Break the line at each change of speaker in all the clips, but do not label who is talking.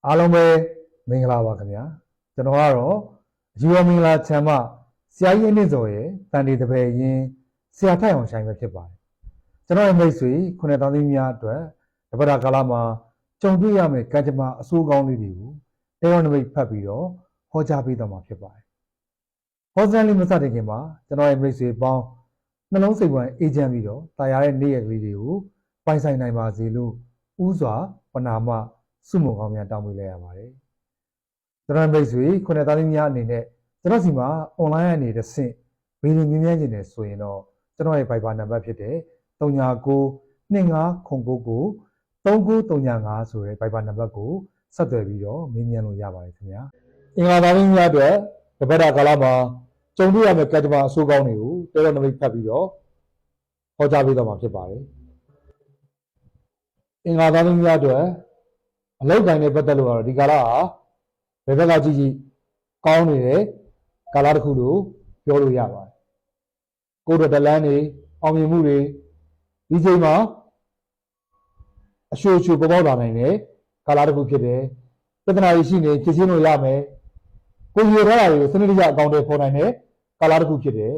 အားလုံးပဲမင်္ဂလာပါခင်ဗျာကျွန်တော်ကတော့ယူဝမင်္ဂလာချမ်းမဆရာကြီးအနှစ်စော်ရဲ့တန်တီတပည့်ရင်ဆရာထိုက်အောင်ဆိုင်ပဲဖြစ်ပါတယ်ကျွန်တော်ရဲ့မိတ်ဆွေခုနှစ်တောင်းသမီးများအတွက်တပတ်တာကာလမှာကြုံတွေ့ရမယ့်ကံကြမ္မာအဆိုးကောင်းလေးတွေကိုတဲရောနမိတ်ဖတ်ပြီးတော့ဟောကြားပေးတော့မှာဖြစ်ပါတယ်ဟောစံလေးမစတင်ခင်မှာကျွန်တော်ရဲ့မိတ်ဆွေပေါင်းနှလုံးစိတ်ဝမ်းအေးချမ်းပြီးတော့တာယာတဲ့နေ့ရက်ကလေးတွေကိုပိုင်ဆိုင်နိုင်ပါစေလို့ဥစွာပနာမစုမုံကောင်းများတောင်းပေးလိုက်ရပါတယ်ကျွန်တော်မိတ်ဆွေခုနှစ်သားသမီးများအနေနဲ့ကျွန်တော်စီမှာ online ကနေတစ်ဆင့်ဗီဒီယိုမြင်မြင်နေတယ်ဆိုရင်တော့ကျွန်တော်ရဲ့ Viber နံပါတ်ဖြစ်တဲ့399259993935ဆိုတဲ့ Viber နံပါတ်ကိုဆက်သွယ်ပြီးတော့မေးမြန်းလို့ရပါတယ်ခင်ဗျာအင်္ဂါသားသမီးများအတွက်တပတ်တာကာလမှာကြုံတွေ့ရမယ့်ကံကြမ္မာအဆိုးကောင်းတွေကိုတော်တော်နမိတ်ဖတ်ပြီးတော့ဟောကြားပေးတော့မှာဖြစ်ပါတယ်အင်္ဂါသားသမီးများအတွက်အလောက်တိုင်းနဲ့ပတ်သက်လို့ကတော့ဒီကာလဟာဘယ်ဘက်ကကြည့်ကြည့်ကောင်းနေတဲ့ကာလတစ်ခုလို့ပြောလို့ရပါတယ်ကိုယ်တော်တလန်းနေအောင်မြင်မှုတွေဒီချိန်မှာအရှို့ချိုပေါ်ပေါက်လာနိုင်တဲ့ကာလတစ်ခုဖြစ်တယ်ပြဿနာတွေရှိနေဖြေရှင်းလို့ရမယ်ကိုယ်ရထားတာတွေကိုစနစ်တကျအကောင့်တွေပေါ်နိုင်တဲ့ကာလတစ်ခုဖြစ်တယ်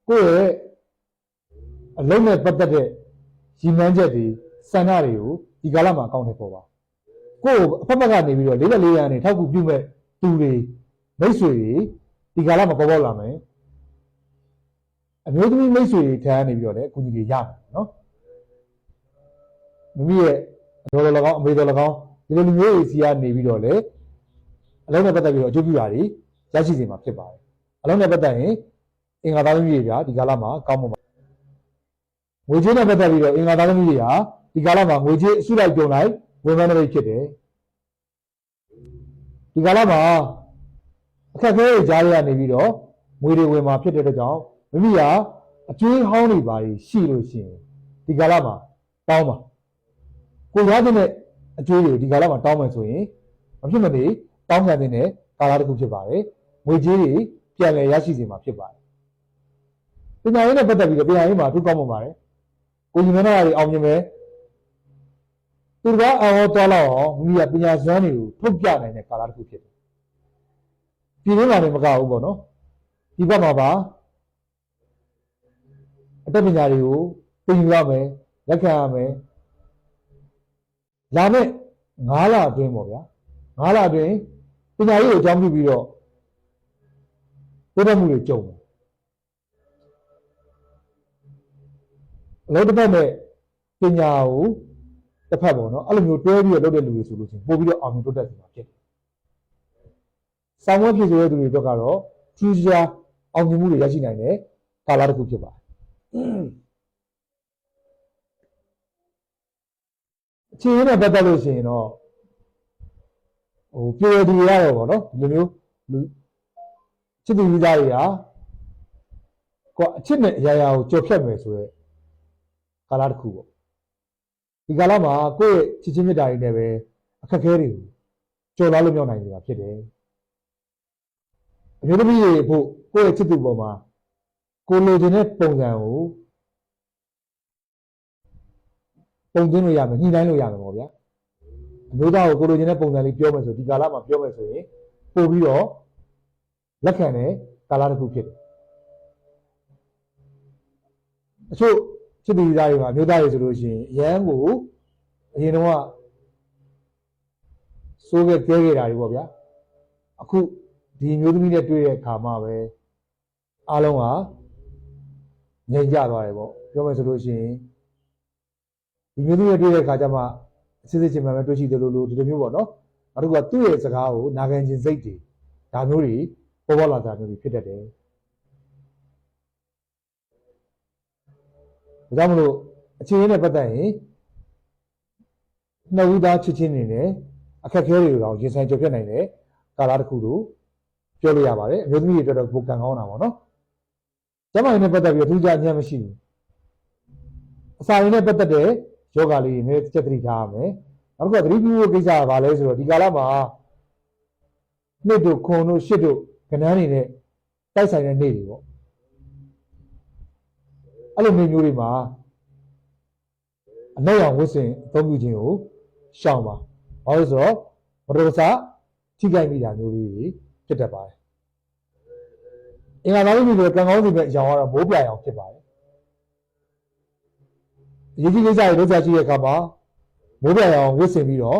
ကိုယ့်ရဲ့အလုံးနဲ့ပတ်သက်တဲ့ရည်မှန်းချက်တွေစံနာတွေကိုဒီကာလမှာအကောင့်ထဲပေါ်ပါကိုယ့်အဖက်ဖက်ကနေပြီးတော့လေးလက်လေးရန်နေထောက်ကူပြုမဲ့သူတွေမိတ်ဆွေတွေဒီကာလမှာပေါ်ပေါက်လာမယ်အမျိုးသမီးမိတ်ဆွေတွေထမ်းနေပြီးတော့လည်းအကူအညီတွေရမယ်နော်မိမိရဲ့အတော်တော်၎င်းအမေတော်၎င်းဒီလိုလူမျိုးတွေစီကနေပြီးတော့လည်းအလုံးနဲ့ပတ်သက်ပြီးတော့အကျိုးပြုတာတွေရရှိစေမှာဖြစ်ပါတယ်အလုံးနဲ့ပတ်သက်ရင်အင်္ဂါသားသမီးတွေပြဒီကာလမှာကောင်းမှာငွေကြေးနဲ့ပတ်သက်ပြီးတော့အင်္ဂါသားသမီးတွေဟာဒီကာလမှာငွေကြေးအစုလိုက်ပြုံလိုက်ဝင်ပန်းတွေဖြစ်တယ်ဒီကာလမှာအခက်အခဲတွေကြားရနေပြီးတော့ငွေတွေဝင်มาဖြစ်တဲ့အတွက်ကြောင့်မိမိကအကျွေးဟောင်းတွေပါရှိလို့ရှိရင်ဒီကာလမှာတောင်းပါကိုရတဲ့အကျွေးတွေဒီကာလမှာတောင်းမယ်ဆိုရင်မဖြစ်မနေတောင်းခံတဲ့ကာလတစ်ခုဖြစ်ပါတယ်ငွေကြေးတွေပြန်လည်ရရှိစေမှာဖြစ်ပါတယ်ပညာရေးနဲ့ပတ်သက်ပြီးတော့ပညာရေးမှာထူးကောင်းပါတယ်ကိုညီမနာတွေအောင်မြင်မယ်သူကအော်တော်လောက်အောင်မိမိကပညာစွမ်းတွေကိုထုတ်ပြနိုင်တဲ့ကာလတစ်ခုဖြစ်တယ်ပြည်တွင်းမှာလည်းမကဘူးပေါ့နော်ဒီဘက်မှာပါအတတ်ပညာတွေကိုသင်ယူရမယ်လက်ခံရမယ်လာမယ့်9လအတွင်းပေါ့ဗျာ9လအတွင်းပညာရေးကိုအကြောင်းပြုပြီးတော့တိုးတက်မှုတွေကြုံတယ်အလုပ်တစ်ဖက်နဲ့ပညာကိုတစ်ဖက်ပေါ့နော်အဲ့လိုမျိုးတွဲပြီးတော့လုပ်တဲ့လူတွေဆိုလို့ချင်းပို့ပြီးတော့အောင်မြင်တိုးတက်နေတာဖြစ်တယ်။ဆောင်းဝဲဖြစ်ဆိုတဲ့သူတွေအတွက်ကတော့ထူးခြားအောင်မြင်မှုတွေရရှိနိုင်တဲ့ကာလတစ်ခုဖြစ်ပါတယ်။အခြေအနေနဲ့ပတ်သက်လို့ရှိရင်တော့ပြေရည်ရတော့ပေါ့နော်ဒီလိုမျိုးလူချစ်သူကြီးသားတွေဟာကိုအချစ်နဲ့အရာရာကိုကြော်ဖြတ်မယ်ဆိုရဲကာလတစ်ခုပေါ့ဒီကာလမှာကိုယ့်ရဲ့ချစ်ချင်းမြတ်တာတွေနဲ့ပဲအခက်အခဲတွေကိုကျော်လွှားလို့မြောက်နိုင်နေတာဖြစ်တယ်အမျိုးသမီးတွေဖို့ကိုယ့်ရဲ့ချစ်သူပေါ်မှာကိုလိုချင်တဲ့ပုံစံကိုပုံသွင်းလို့ရမယ်ညှိနှိုင်းလို့ရမယ်ပေါ့ဗျာအမျိုးသားကိုကိုလိုချင်တဲ့ပုံစံလေးပြောမယ်ဆိုဒီကာလမှာပြောမယ်ဆိုရင်ပို့ပြီးတော့လက်ခံတဲ့ကာလတစ်ခုဖြစ်တယ်အချို့ချစ်သူသားတွေမှာမျိုးသားတွေဆိုလို့ရှိရင်အရန်ကိုအရင်တော့စိုးခဲ့ကြဲခဲ့တာတွေပေါ့ဗျာအခုဒီမျိုးသမီးနဲ့တွေ့တဲ့အခါမှပဲအားလုံးကငြိမ်ကြသွားတယ်ပေါ့ပြောမယ်ဆိုလို့ရှိရင်ဒီမျိုးသမီးနဲ့တွေ့တဲ့အခါကျမှအစစ်စစ်ချင်းမှပဲတွေ့ရှိတယ်လို့ဒီလိုမျိုးပေါ့နော်နောက်တစ်ခုကသူ့ရဲ့စကားကိုနာခံခြင်းစိတ်တွေဒါမျိုးတွေပေါ်ပေါက်လာတာမျိုးတွေဖြစ်တတ်တယ်ဒါကြောင့်မလို့အခြေအနေနဲ့ပတ်သက်ရင်နှစ်ဦးသားချစ်ချင်းနေနဲ့အခက်အခဲတွေတော့ရင်ဆိုင်ကြုံပြနိုင်တဲ့ကာလတစ်ခုလို့ပြောလို့ရပါတယ်အမျိုးသမီးတွေအတွက်တော့ပိုကံကောင်းတာပေါ့နော်ကျမနဲ့ပတ်သက်ပြီးထူးခြားခြင်းမရှိဘူးအစာရင်းနဲ့ပတ်သက်တဲ့ယောဂလေးတွေနဲ့စက်သတိထားရမယ်နောက်တစ်ခုကသတိပြုဖို့ကိစ္စကဘာလဲဆိုတော့ဒီကာလမှာနှစ်တို့ခွန်တို့ရှစ်တို့ကဏ္ဍတွေနဲ့တိုက်ဆိုင်တဲ့နေ့တွေပေါ့အဲ့လိုမျိုးတွေမှာ အနှက်ရောင်ဝတ်ဆင်အသုံးပြုခြင်းကိုရှောင်ပါဘာလို့ဆိုတော့မတော်တဆထိခိုက်မိတာမျိုးလေးတွေဖြစ်တတ်ပါတယ်အင်္ဂါသားသမီးတွေကံကောင်းစီမဲ့အရောင်ကတော့မိုးပြရောင်ဖြစ်ပါတယ်အရေးကြီးကိစ္စတွေလုပ်ကြကြည့်တဲ့အခါမှာမိုးပြရောင်ဝတ်ဆင်ပြီးတော့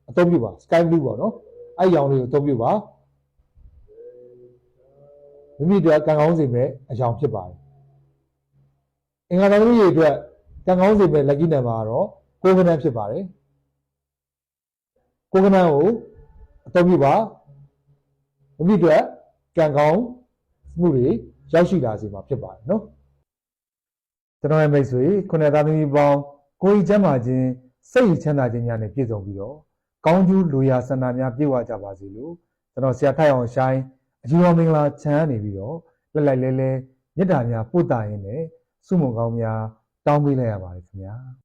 အသုံးပြုပါ sky blue ပေါ့နော်အဲ့ရောင်လေးကိုအသုံးပြုပါမိမိတို့ကံကောင်းစီမဲ့အရောင်ဖြစ်ပါတယ်အင်္ဂါသားသမီးတွေအတွက်ကံကောင်းစီမဲ့ lucky number ကတော့ကိုးကနန်းဖြစ်ပါတယ်ကိုးကနန်းကိုအသုံးပြုပါမိမိတို့ကံကောင်းမှုတွေရောက်ရှိလာစေမှာဖြစ်ပါတယ်နော်ကျွန်တော်ရဲ့မိတ်ဆွေခုနှစ်သားသမီးပေါင်းကိုယ်ကြီးချမ်းသာခြင်းစိတ်ချမ်းသာခြင်းများနဲ့ပြည့်စုံပြီးတော့ကောင်းကျိုးလူရာဆန္ဒများပြည့်ဝကြပါစေလို့ကျွန်တော်ဆရာထိုက်အောင်ရှိုင်းအကြီးတော်မင်္ဂလာချမ်းနေပြီးတော့လက်လိုက်လဲလဲမေတ္တာများပို့တာရင်းနဲ့ဆုမွန်ကောင်းများတောင်းပေးလိုက်ရပါတယ်ခင်ဗျာ